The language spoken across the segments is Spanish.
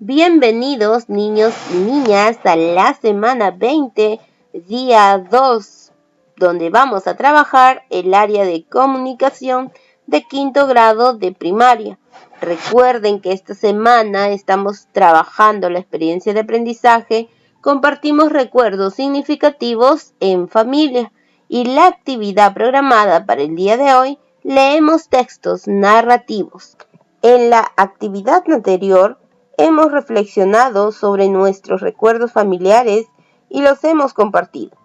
Bienvenidos niños y niñas a la semana 20, día 2, donde vamos a trabajar el área de comunicación de quinto grado de primaria. Recuerden que esta semana estamos trabajando la experiencia de aprendizaje, compartimos recuerdos significativos en familia y la actividad programada para el día de hoy, leemos textos narrativos. En la actividad anterior, hemos reflexionado sobre nuestros recuerdos familiares y los hemos compartido.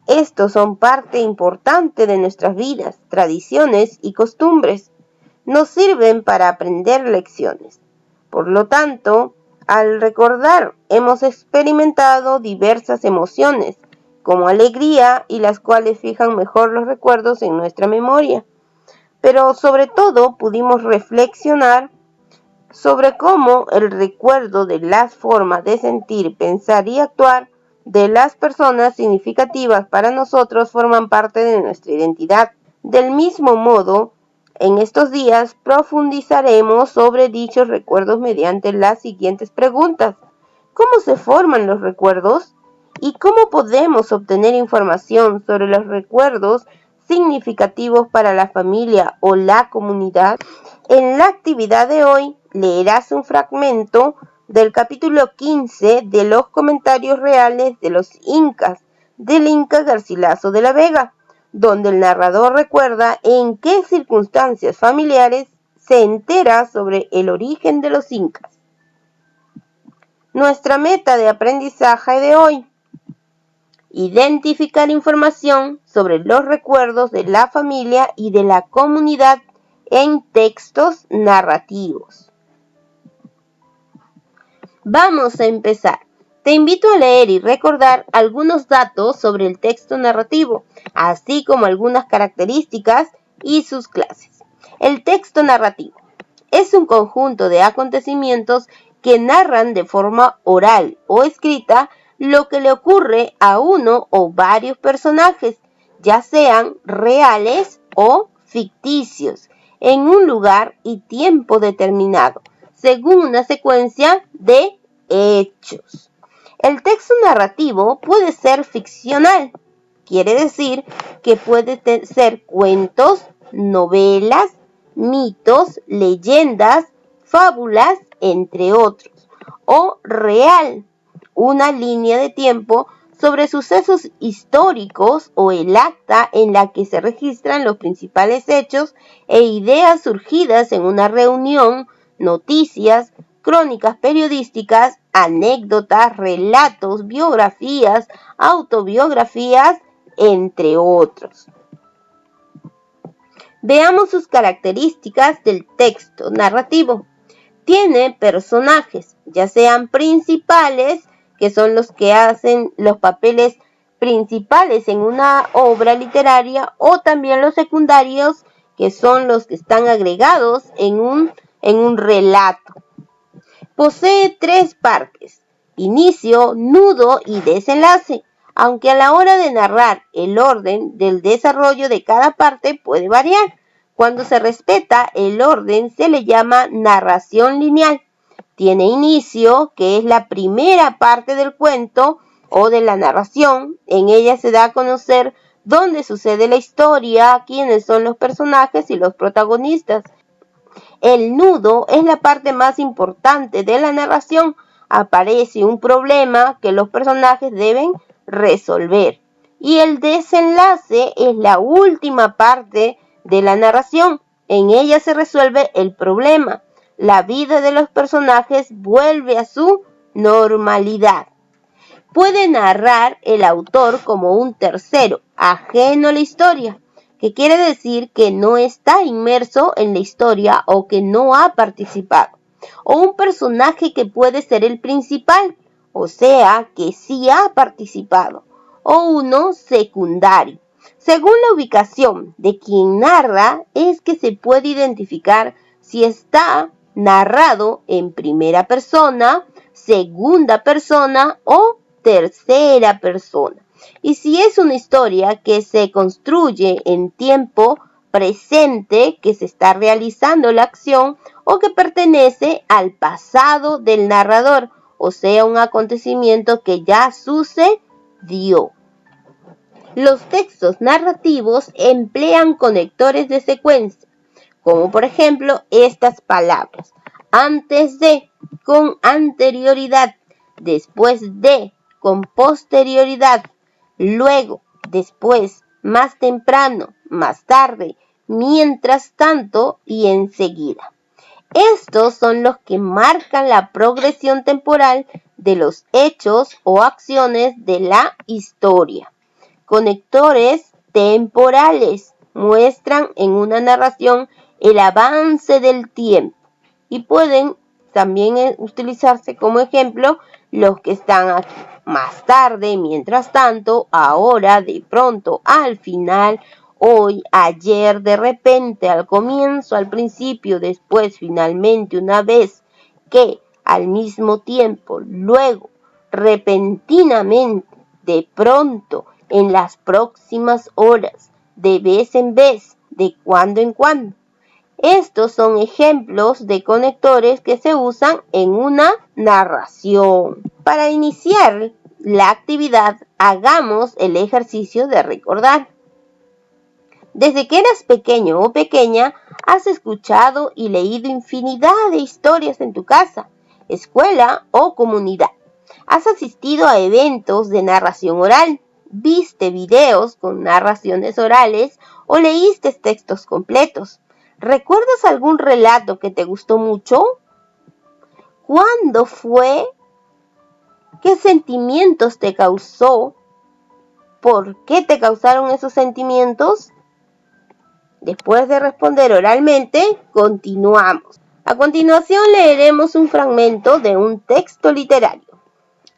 Estos son parte importante de nuestras vidas, tradiciones y costumbres. Nos sirven para aprender lecciones. Por lo tanto, al recordar, hemos experimentado diversas emociones, como alegría y las cuales fijan mejor los recuerdos en nuestra memoria. Pero sobre todo pudimos reflexionar sobre cómo el recuerdo de las formas de sentir, pensar y actuar de las personas significativas para nosotros forman parte de nuestra identidad. Del mismo modo, en estos días profundizaremos sobre dichos recuerdos mediante las siguientes preguntas. ¿Cómo se forman los recuerdos? ¿Y cómo podemos obtener información sobre los recuerdos significativos para la familia o la comunidad? En la actividad de hoy leerás un fragmento del capítulo 15 de los comentarios reales de los incas, del Inca Garcilaso de la Vega, donde el narrador recuerda en qué circunstancias familiares se entera sobre el origen de los incas. Nuestra meta de aprendizaje de hoy: identificar información sobre los recuerdos de la familia y de la comunidad en textos narrativos. Vamos a empezar. Te invito a leer y recordar algunos datos sobre el texto narrativo, así como algunas características y sus clases. El texto narrativo es un conjunto de acontecimientos que narran de forma oral o escrita lo que le ocurre a uno o varios personajes, ya sean reales o ficticios, en un lugar y tiempo determinado, según una secuencia de hechos. El texto narrativo puede ser ficcional, quiere decir que puede ser cuentos, novelas, mitos, leyendas, fábulas, entre otros, o real, una línea de tiempo sobre sucesos históricos o el acta en la que se registran los principales hechos e ideas surgidas en una reunión, noticias, crónicas periodísticas, anécdotas, relatos, biografías, autobiografías, entre otros. Veamos sus características del texto narrativo. Tiene personajes, ya sean principales, que son los que hacen los papeles principales en una obra literaria, o también los secundarios, que son los que están agregados en un relato. Posee 3 partes: inicio, nudo y desenlace, aunque a la hora de narrar el orden del desarrollo de cada parte puede variar. Cuando se respeta el orden se le llama narración lineal. Tiene inicio, que es la primera parte del cuento o de la narración. En ella se da a conocer dónde sucede la historia, quiénes son los personajes y los protagonistas. El nudo es la parte más importante de la narración. Aparece un problema que los personajes deben resolver. Y el desenlace es la última parte de la narración. En ella se resuelve el problema. La vida de los personajes vuelve a su normalidad. Puede narrar el autor como un tercero, ajeno a la historia, que quiere decir que no está inmerso en la historia o que no ha participado. O un personaje que puede ser el principal, o sea, que sí ha participado. O uno secundario. Según la ubicación de quien narra, es que se puede identificar si está narrado en primera persona, segunda persona o tercera persona. Y si es una historia que se construye en tiempo presente, que se está realizando la acción, o que pertenece al pasado del narrador, o sea, un acontecimiento que ya sucedió. Los textos narrativos emplean conectores de secuencia, como por ejemplo estas palabras: antes de, con anterioridad; después de, con posterioridad; luego, después, más temprano, más tarde, mientras tanto y enseguida. Estos son los que marcan la progresión temporal de los hechos o acciones de la historia. Conectores temporales muestran en una narración el avance del tiempo y pueden también utilizarse como ejemplo los que están aquí: más tarde, mientras tanto, ahora, de pronto, al final, hoy, ayer, de repente, al comienzo, al principio, después, finalmente, una vez, que, al mismo tiempo, luego, repentinamente, de pronto, en las próximas horas, de vez en vez, de cuando en cuando. Estos son ejemplos de conectores que se usan en una narración. Para iniciar la actividad, hagamos el ejercicio de recordar. Desde que eras pequeño o pequeña, has escuchado y leído infinidad de historias en tu casa, escuela o comunidad. Has asistido a eventos de narración oral, viste videos con narraciones orales o leíste textos completos. ¿Recuerdas algún relato que te gustó mucho? ¿Cuándo fue? ¿Qué sentimientos te causó? ¿Por qué te causaron esos sentimientos? Después de responder oralmente, continuamos. A continuación leeremos un fragmento de un texto literario.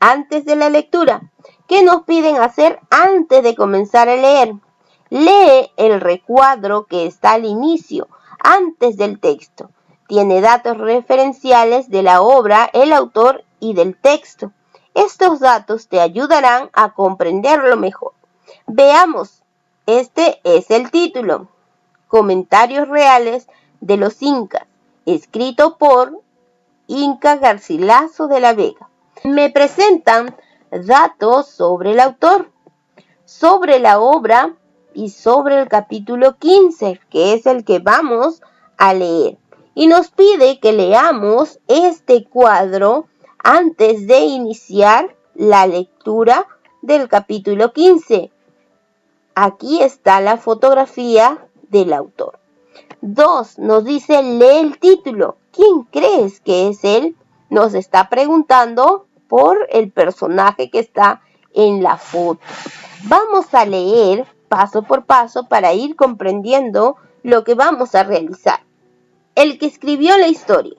Antes de la lectura, ¿qué nos piden hacer antes de comenzar a leer? Lee el recuadro que está al inicio, antes del texto. Tiene datos referenciales de la obra, el autor y del texto. Estos datos te ayudarán a comprenderlo mejor. Veamos, este es el título: Comentarios reales de los Incas, escrito por Inca Garcilaso de la Vega. Me presentan datos sobre el autor, sobre la obra y sobre el capítulo 15, que es el que vamos a leer. Y nos pide que leamos este cuadro antes de iniciar la lectura del capítulo 15. Aquí está la fotografía del autor. 2. Nos dice: lee el título. ¿Quién crees que es él? Nos está preguntando por el personaje que está en la foto. Vamos a leer paso por paso para ir comprendiendo lo que vamos a realizar. El que escribió la historia,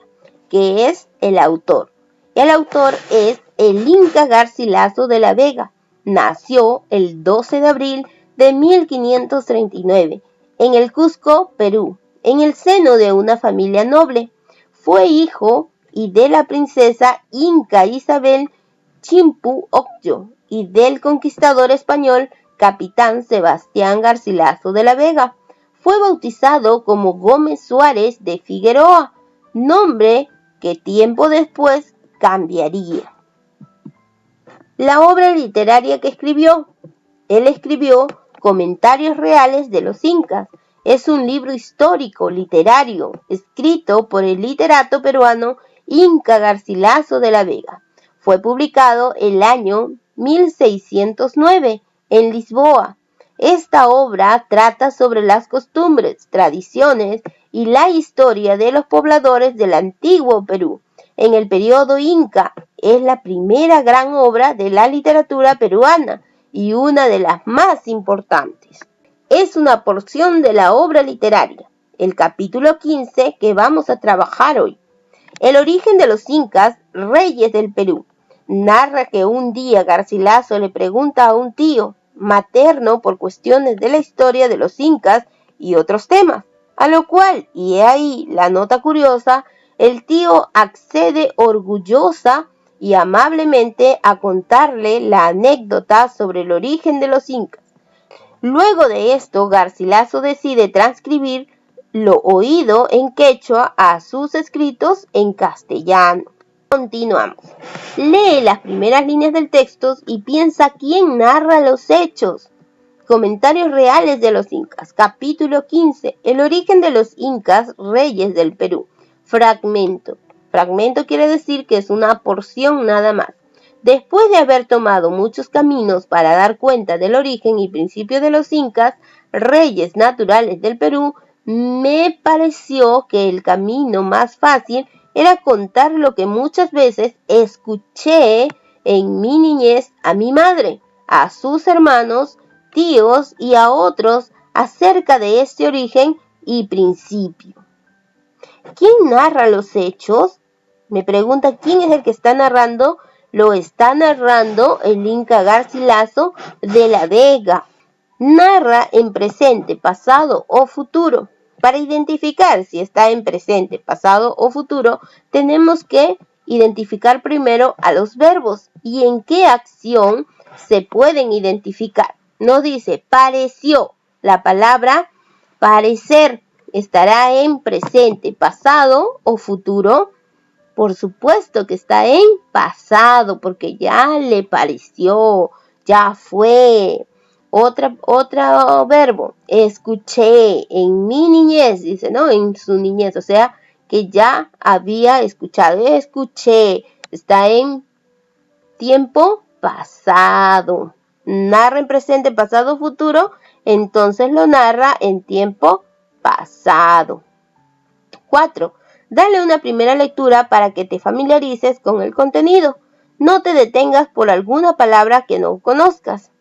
que es el autor. El autor es el Inca Garcilaso de la Vega. Nació el 12 de abril de 1539 en el Cusco, Perú, en el seno de una familia noble. Fue hijo de la princesa Inca Isabel Chimpu Ocllo y del conquistador español capitán Sebastián Garcilaso de la Vega. Fue bautizado como Gómez Suárez de Figueroa, nombre que tiempo después cambiaría. La obra literaria que escribió: él escribió Comentarios reales de los Incas. Es un libro histórico literario escrito por el literato peruano Inca Garcilaso de la Vega. Fue publicado el año 1609 en Lisboa. Esta obra trata sobre las costumbres, tradiciones y la historia de los pobladores del antiguo Perú en el periodo Inca. Es la primera gran obra de la literatura peruana y una de las más importantes. Es una porción de la obra literaria, el capítulo 15 que vamos a trabajar hoy. El origen de los incas, reyes del Perú. Narra que un día Garcilaso le pregunta a un tío materno por cuestiones de la historia de los incas y otros temas, a lo cual, y he ahí la nota curiosa, el tío accede orgullosa y amablemente a contarle la anécdota sobre el origen de los incas. Luego de esto, Garcilaso decide transcribir lo oído en quechua a sus escritos en castellano. Continuamos. Lee las primeras líneas del texto y piensa quién narra los hechos. Comentarios reales de los incas. Capítulo 15. El origen de los incas, reyes del Perú. Fragmento. Fragmento quiere decir que es una porción nada más. Después de haber tomado muchos caminos para dar cuenta del origen y principio de los incas, reyes naturales del Perú, me pareció que el camino más fácil era contar lo que muchas veces escuché en mi niñez a mi madre, a sus hermanos, tíos y a otros acerca de este origen y principio. ¿Quién narra los hechos? Me pregunta quién es el que está narrando. Lo está narrando el Inca Garcilaso de la Vega. Narra en presente, pasado o futuro. Para identificar si está en presente, pasado o futuro, tenemos que identificar primero a los verbos y en qué acción se pueden identificar. Nos dice pareció. La palabra parecer estará en presente, pasado o futuro. Por supuesto que está en pasado, porque ya le pareció, ya fue. Otro verbo, escuché, en mi niñez, dice, ¿no? En su niñez, o sea, que ya había escuchado, escuché, está en tiempo pasado. Narra en presente, pasado, futuro, entonces lo narra en tiempo pasado. 4. Dale una primera lectura para que te familiarices con el contenido. No te detengas por alguna palabra que no conozcas.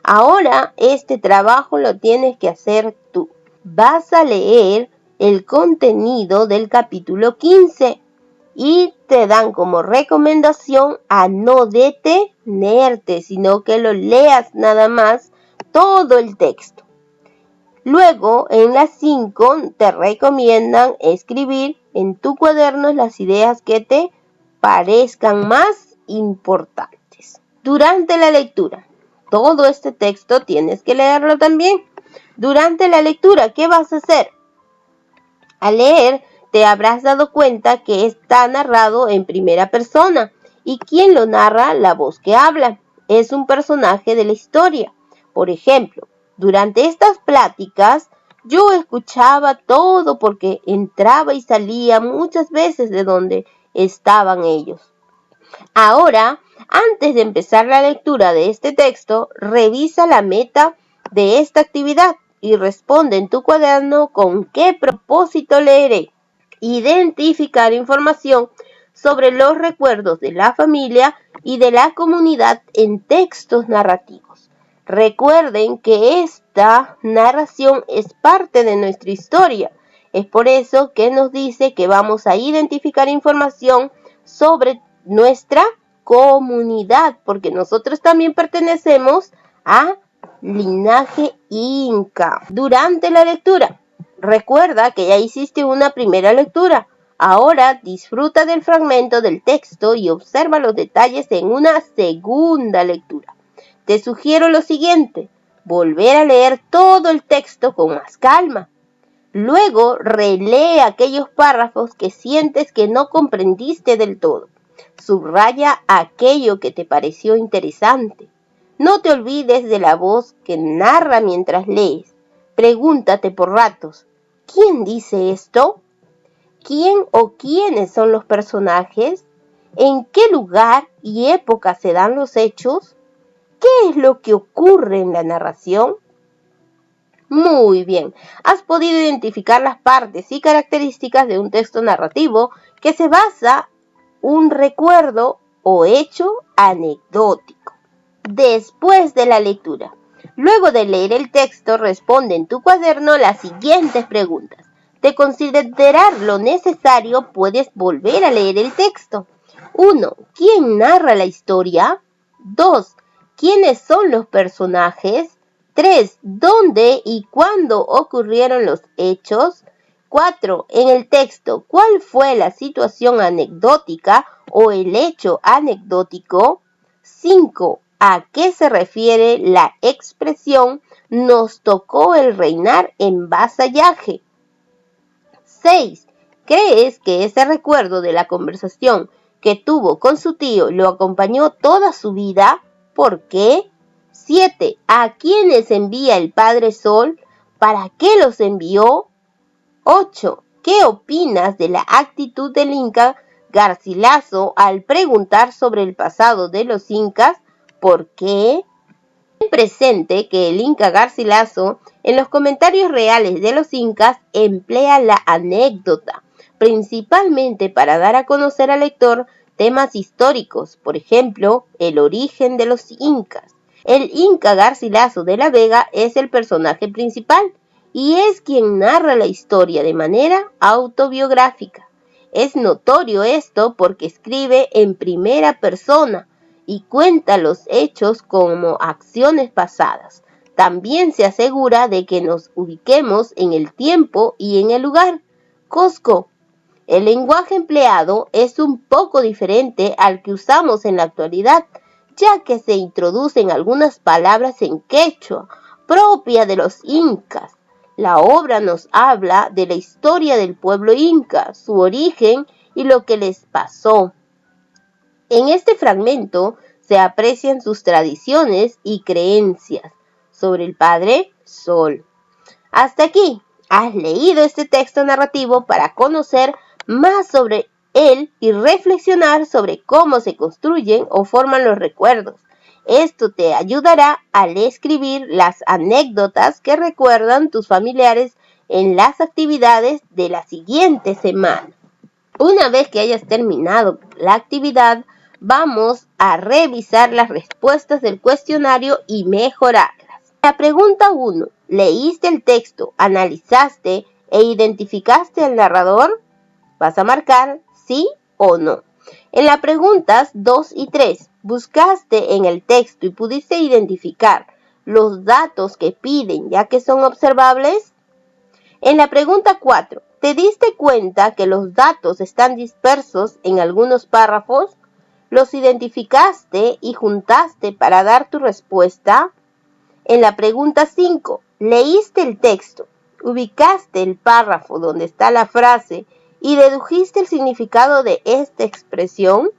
Ahora este trabajo lo tienes que hacer tú. Vas a leer el contenido del capítulo 15 y te dan como recomendación a no detenerte, sino que lo leas nada más todo el texto. Luego, en las 5, te recomiendan escribir en tu cuaderno las ideas que te parezcan más importantes. Durante la lectura, todo este texto tienes que leerlo también. Durante la lectura, ¿qué vas a hacer? Al leer, te habrás dado cuenta que está narrado en primera persona. ¿Y quién lo narra? La voz que habla. Es un personaje de la historia. Por ejemplo, durante estas pláticas, yo escuchaba todo porque entraba y salía muchas veces de donde estaban ellos. Ahora, antes de empezar la lectura de este texto, revisa la meta de esta actividad y responde en tu cuaderno con qué propósito leeré. Identificar información sobre los recuerdos de la familia y de la comunidad en textos narrativos. Recuerden que esta narración es parte de nuestra historia. Es por eso que nos dice que vamos a identificar información sobre nuestra comunidad, porque nosotros también pertenecemos a linaje inca. Durante la lectura, recuerda que ya hiciste una primera lectura. Ahora disfruta del fragmento del texto y observa los detalles en una segunda lectura. Te sugiero lo siguiente: volver a leer todo el texto con más calma. Luego relee aquellos párrafos que sientes que no comprendiste del todo. Subraya aquello que te pareció interesante. No te olvides de la voz que narra mientras lees. Pregúntate por ratos: ¿quién dice esto? ¿Quién o quiénes son los personajes? ¿En qué lugar y época se dan los hechos? ¿Qué es lo que ocurre en la narración? Muy bien, has podido identificar las partes y características de un texto narrativo que se basa en un recuerdo o hecho anecdótico. Después de la lectura, luego de leer el texto, responde en tu cuaderno las siguientes preguntas. De considerar lo necesario, puedes volver a leer el texto. 1. ¿Quién narra la historia? 2. ¿Quiénes son los personajes? 3. ¿Dónde y cuándo ocurrieron los hechos? 4. En el texto, ¿cuál fue la situación anecdótica o el hecho anecdótico? 5. ¿A qué se refiere la expresión "nos tocó el reinar en vasallaje"? 6. ¿Crees que ese recuerdo de la conversación que tuvo con su tío lo acompañó toda su vida? ¿Por qué? 7. ¿A quiénes envía el Padre Sol? ¿Para qué los envió? 8. ¿Qué opinas de la actitud del Inca Garcilaso al preguntar sobre el pasado de los incas? ¿Por qué? Ten presente que el Inca Garcilaso, en los comentarios reales de los incas, emplea la anécdota, principalmente para dar a conocer al lector temas históricos, por ejemplo, el origen de los incas. El Inca Garcilaso de la Vega es el personaje principal y es quien narra la historia de manera autobiográfica. Es notorio esto porque escribe en primera persona y cuenta los hechos como acciones pasadas. También se asegura de que nos ubiquemos en el tiempo y en el lugar. Cusco. El lenguaje empleado es un poco diferente al que usamos en la actualidad, ya que se introducen algunas palabras en quechua, propia de los incas. La obra nos habla de la historia del pueblo inca, su origen y lo que les pasó. En este fragmento se aprecian sus tradiciones y creencias sobre el Padre Sol. Hasta aquí, has leído este texto narrativo para conocer más sobre él y reflexionar sobre cómo se construyen o forman los recuerdos. Esto te ayudará al escribir las anécdotas que recuerdan tus familiares en las actividades de la siguiente semana. Una vez que hayas terminado la actividad, vamos a revisar las respuestas del cuestionario y mejorarlas. La pregunta 1. ¿Leíste el texto, analizaste e identificaste al narrador? Vas a marcar sí o no. En las preguntas 2 y 3, ¿buscaste en el texto y pudiste identificar los datos que piden ya que son observables? En la pregunta 4, ¿te diste cuenta que los datos están dispersos en algunos párrafos? ¿Los identificaste y juntaste para dar tu respuesta? En la pregunta 5, ¿leíste el texto, ubicaste el párrafo donde está la frase y dedujiste el significado de esta expresión?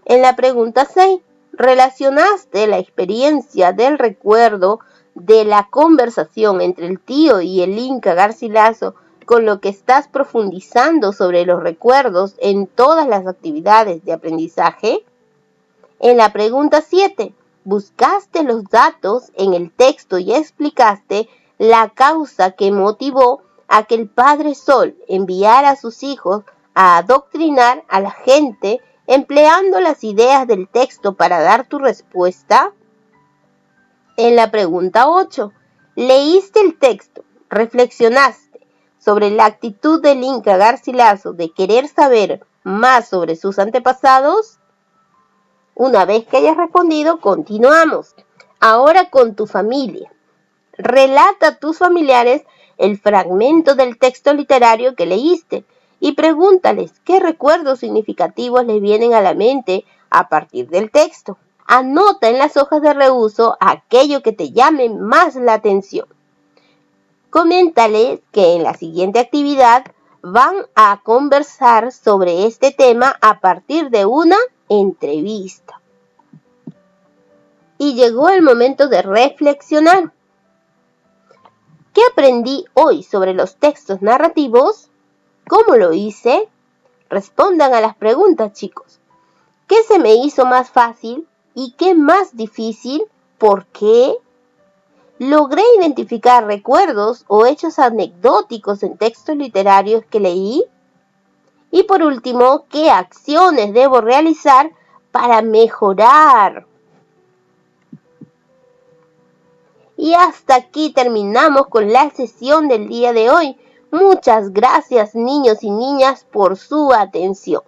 En la pregunta 6, ¿relacionaste la experiencia del recuerdo de la conversación entre el tío y el Inca Garcilaso con lo que estás profundizando sobre los recuerdos en todas las actividades de aprendizaje? En la pregunta 7, ¿buscaste los datos en el texto y explicaste la causa que motivó a que el Padre Sol enviara a sus hijos a adoctrinar a la gente empleando las ideas del texto para dar tu respuesta? En la pregunta 8, ¿leíste el texto? ¿Reflexionaste sobre la actitud del Inca Garcilaso de querer saber más sobre sus antepasados? Una vez que hayas respondido, continuamos. Ahora con tu familia. Relata a tus familiares el fragmento del texto literario que leíste y pregúntales qué recuerdos significativos les vienen a la mente a partir del texto. Anota en las hojas de reuso aquello que te llame más la atención. Coméntales que en la siguiente actividad van a conversar sobre este tema a partir de una entrevista. Y llegó el momento de reflexionar. ¿Qué aprendí hoy sobre los textos narrativos? ¿Cómo lo hice? Respondan a las preguntas, chicos. ¿Qué se me hizo más fácil y qué más difícil? ¿Por qué? ¿Logré identificar recuerdos o hechos anecdóticos en textos literarios que leí? Y por último, ¿qué acciones debo realizar para mejorar? Y hasta aquí terminamos con la sesión del día de hoy. Muchas gracias, niños y niñas, por su atención.